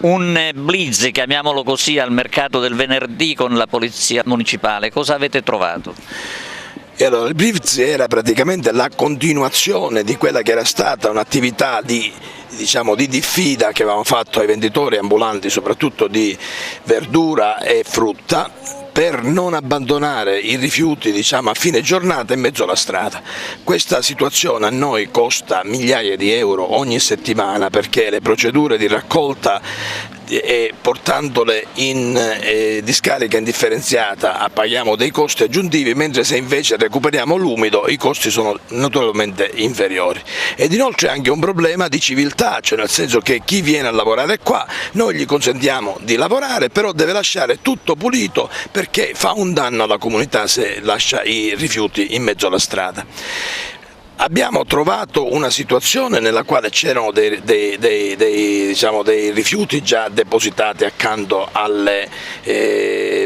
Un blitz, chiamiamolo così, al mercato del venerdì con la polizia municipale, cosa avete trovato? E allora, il blitz era praticamente la continuazione di quella che era stata un'attività di diffida che avevamo fatto ai venditori ambulanti, soprattutto di verdura e frutta, per non abbandonare i rifiuti a fine giornata in mezzo alla strada. Questa situazione a noi costa migliaia di euro ogni settimana, perché le procedure di raccolta e portandole in discarica indifferenziata paghiamo dei costi aggiuntivi, mentre se invece recuperiamo l'umido i costi sono naturalmente inferiori. Ed inoltre anche un problema di civiltà, cioè nel senso che chi viene a lavorare qua noi gli consentiamo di lavorare, però deve lasciare tutto pulito, perché fa un danno alla comunità se lascia i rifiuti in mezzo alla strada. Abbiamo trovato una situazione nella quale c'erano dei rifiuti già depositati accanto alle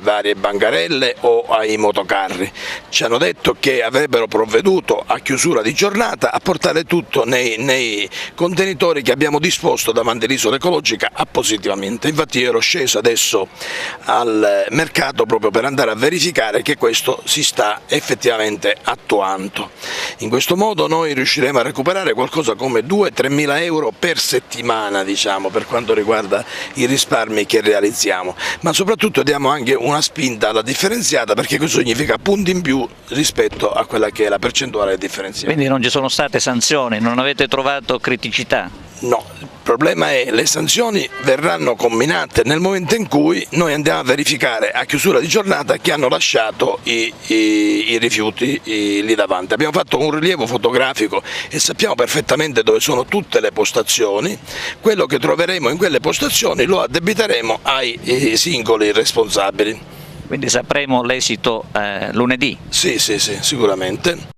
varie bancarelle o ai motocarri. Ci hanno detto che avrebbero provveduto a chiusura di giornata a portare tutto nei contenitori che abbiamo disposto davanti all'isola ecologica appositamente. Infatti io ero sceso adesso al mercato proprio per andare a verificare che questo si sta effettivamente attuando. In questo modo noi riusciremo a recuperare qualcosa come 2-3 mila euro per settimana, per quanto riguarda i risparmi che realizziamo, ma soprattutto diamo anche una spinta alla differenziata, perché questo significa punti in più rispetto a quella che è la percentuale differenziata. Quindi non ci sono state sanzioni, non avete trovato criticità? No, il problema è che le sanzioni verranno comminate nel momento in cui noi andiamo a verificare a chiusura di giornata che hanno lasciato i rifiuti lì davanti. Abbiamo fatto un rilievo fotografico e sappiamo perfettamente dove sono tutte le postazioni. Quello che troveremo in quelle postazioni lo addebiteremo ai singoli responsabili. Quindi sapremo l'esito lunedì? Sì, sicuramente.